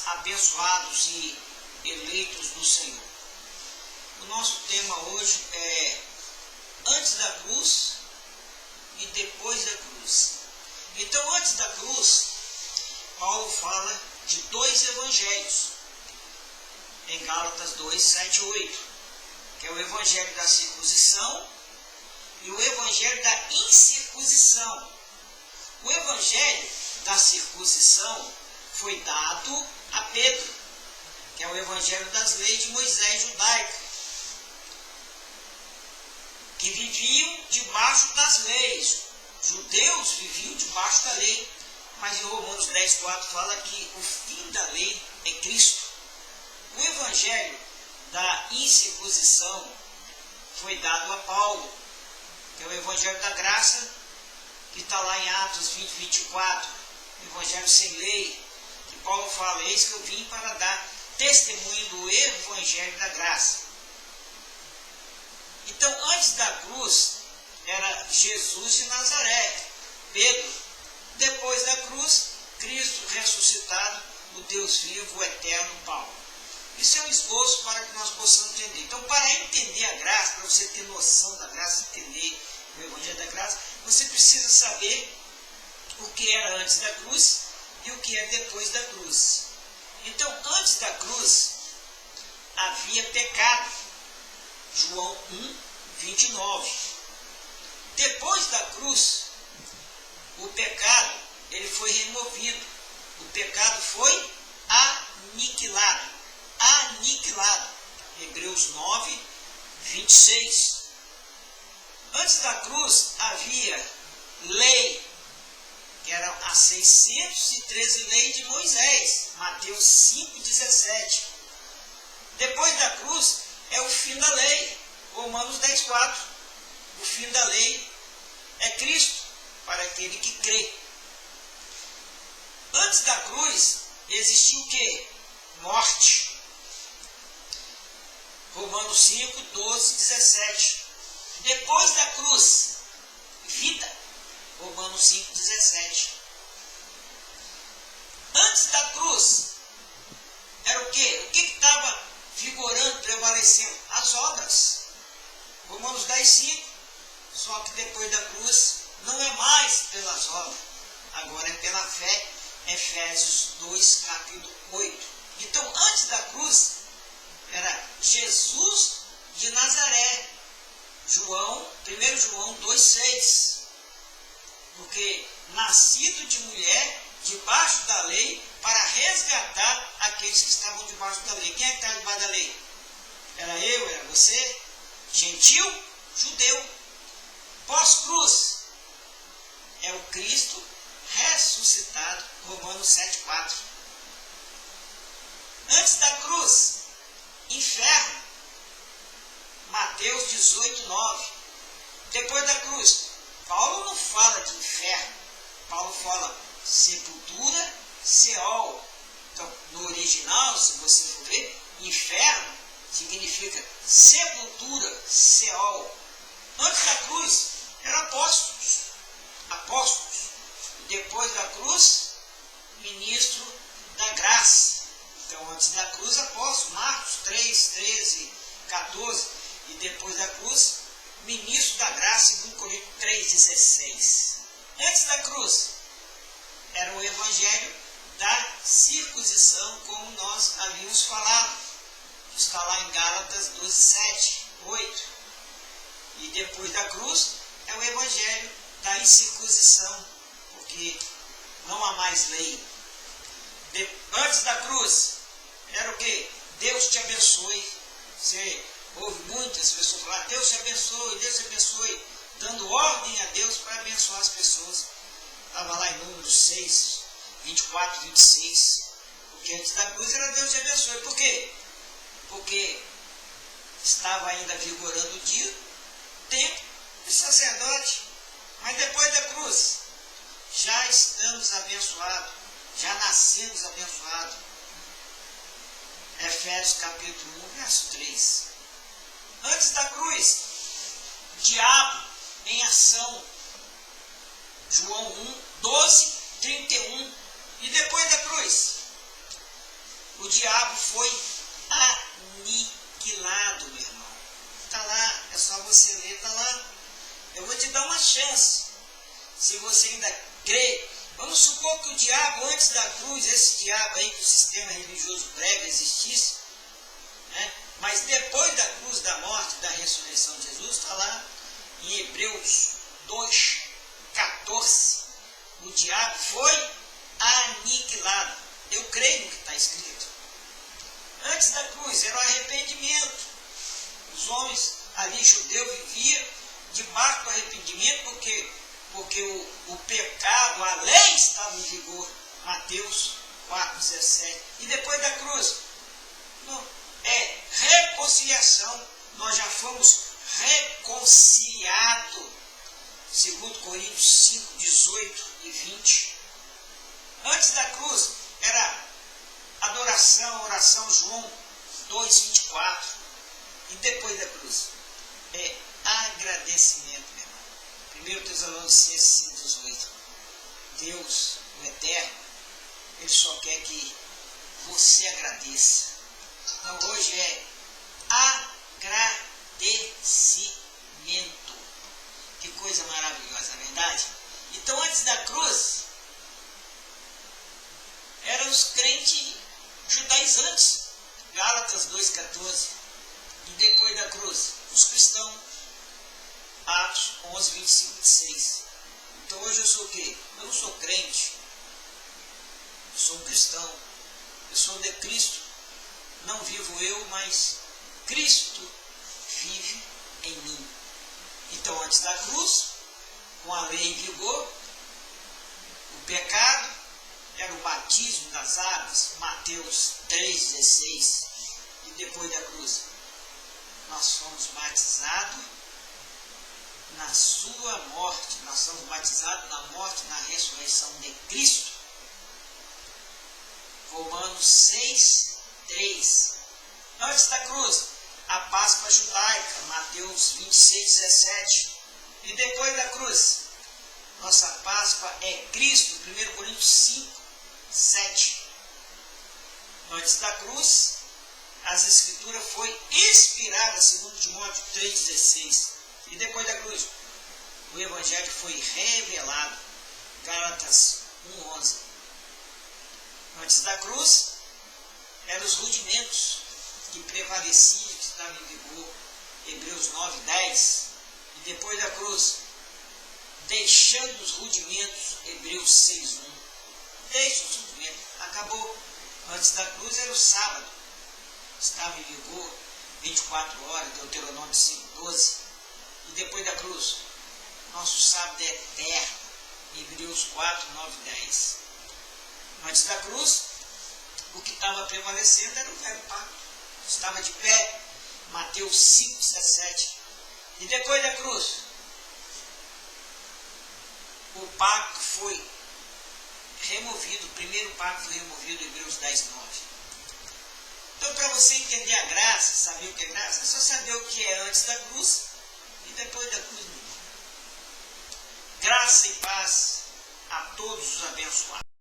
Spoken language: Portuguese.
abençoados e eleitos do Senhor. O nosso tema hoje é antes da cruz e depois da cruz. Então, antes da cruz, Paulo fala de dois evangelhos, em Gálatas 2, 7 e 8, que é o evangelho da circuncisão e o evangelho da incircuncisão. O evangelho da circuncisão foi dado a Pedro, que é o evangelho das leis de Moisés judaica, que viviam debaixo das leis. Judeus viviam debaixo da lei, mas em Romanos 10, 4 fala que o fim da lei é Cristo. O evangelho da incircuncisão foi dado a Paulo, que é o evangelho da graça, que está lá em Atos 20, 24, o evangelho sem lei, que Paulo fala, eis que eu vim para dar testemunho do evangelho da graça. Então, antes da cruz, era Jesus de Nazaré, Pedro. Depois da cruz, Cristo ressuscitado, o Deus vivo, o eterno, Paulo. Isso é um esboço para que nós possamos entender. Então, para entender a graça, para você ter noção da graça, entender o evangelho da graça, você precisa saber o que era antes da cruz e o que é depois da cruz. Então, antes da cruz, havia pecado. João 1, 29. Depois da cruz, o pecado ele foi removido. O pecado foi aniquilado. Aniquilado. Hebreus 9, 26. Antes da cruz havia lei, que eram as 613 leis de Moisés. Mateus 5, 17. Depois da cruz é o fim da lei. Romanos 10, 4. O fim da lei é Cristo, para aquele que crê. Antes da cruz existiu o quê? Morte. Romanos 5, 12, 17. Depois da cruz, vida. Romanos 5, 17. Antes da cruz, era o quê? O que estava vigorando, prevalecendo? As obras. Romanos 10, 5. Só que depois da cruz, não é mais pelas obras, agora é pela fé. Efésios 2, capítulo 8. Então, antes da cruz, era Jesus de Nazaré. 1 João 2, 6. Porque nascido de mulher, debaixo da lei, para resgatar aqueles que estavam debaixo da lei. Quem é que está debaixo da lei? Era eu, era você? Gentil, judeu. Pós-cruz, é o Cristo ressuscitado. Romanos 7, 4. Antes da cruz, inferno. Mateus 18, 9. Depois da cruz, Paulo não fala de inferno. Paulo fala sepultura, Seol. Então, no original, se você for ver, inferno significa sepultura, Seol. Antes da cruz, eram apóstolos. Apóstolos. Depois da cruz, ministro da graça. Então, antes da cruz, apóstolo. Marcos 3, 13, 14. E depois da cruz, ministro da graça, 2 Coríntios 3, 16. Antes da cruz, era o evangelho da circuncisão, como nós havíamos falado. Está lá em Gálatas 12, 7, 8. E depois da cruz, é o evangelho da incircuncisão, porque não há mais lei. Antes da cruz, era o quê? Deus te abençoe. Você ouve muitas pessoas falar, Deus te abençoe, dando ordem a Deus para abençoar as pessoas. Estava lá em Números 6, 24, 26. Porque antes da cruz era Deus te abençoe. Por quê? Porque estava ainda vigorando o dia, tempo de sacerdote. Mas depois da cruz, já estamos abençoados, já nascemos abençoados. Efésios capítulo 1, verso 3. Antes da cruz, diabo em ação. João 1, 12, 31. E depois da cruz, foi aniquilado, meu irmão. Está lá, é só você ler, está lá. Eu vou te dar uma chance, se você ainda crê. Vamos supor que o diabo, antes da cruz, esse diabo aí que o sistema religioso prega existisse, né? Mas depois da cruz, da morte, da ressurreição de Jesus, está lá em Hebreus 2:14, o diabo foi aniquilado. Eu creio no que está escrito. Antes da cruz era o arrependimento. Os homens ali, judeus, viviam debaixo do arrependimento porque o pecado, a lei estava em vigor. Mateus 4:17. E depois da cruz, é reconciliação. Nós já fomos reconciliados. Segundo Coríntios 5:18 e 20. Antes da cruz era adoração, oração, João 2:24. E depois da cruz é agradecimento, meu irmão. 1 Tessalonicenses 5:18. Deus, o Eterno, Ele só quer que você agradeça. Então hoje é agradecimento. Que coisa maravilhosa, não é verdade? Então antes da cruz eram os crentes judaizantes. Gálatas 2:14. E depois da cruz, os cristãos. Atos 11:25-26. Então hoje eu sou o quê? Eu não sou crente. Eu sou um cristão. Eu sou de Cristo. Não vivo eu, mas Cristo vive em mim. Então antes da cruz, com a lei em vigor, o pecado era o batismo das águas, Mateus 3:16. E depois da cruz, nós fomos batizados na sua morte. Nós somos batizados na morte, na ressurreição de Cristo. Romanos 6:3. Antes da cruz, a Páscoa judaica, Mateus 26:17. E depois da cruz, nossa Páscoa é Cristo, 1 Coríntios 5:7. Antes da cruz, as Escrituras foi inspirada, segundo Timóteo 3:16. E depois da cruz, o Evangelho foi revelado, Gálatas 1:11. Antes da cruz, eram os rudimentos que prevaleciam, que estavam em vigor, Hebreus 9:10. E depois da cruz, deixando os rudimentos, Hebreus 6:1. Deixa os rudimentos, acabou. Antes da cruz era o sábado, estava em vigor 24 horas, Deuteronômio 5:12. E depois da cruz, nosso sábado é eterno, Hebreus 4:9-10. Antes da cruz, o que estava prevalecendo era o velho pacto, estava de pé, Mateus 5:17. E depois da cruz, o pacto foi removido, o primeiro pacto foi removido, Hebreus 10:9. Então, para você entender a graça, saber o que é graça, é só saber o que é antes da cruz e depois da cruz. Graça e paz a todos os abençoados.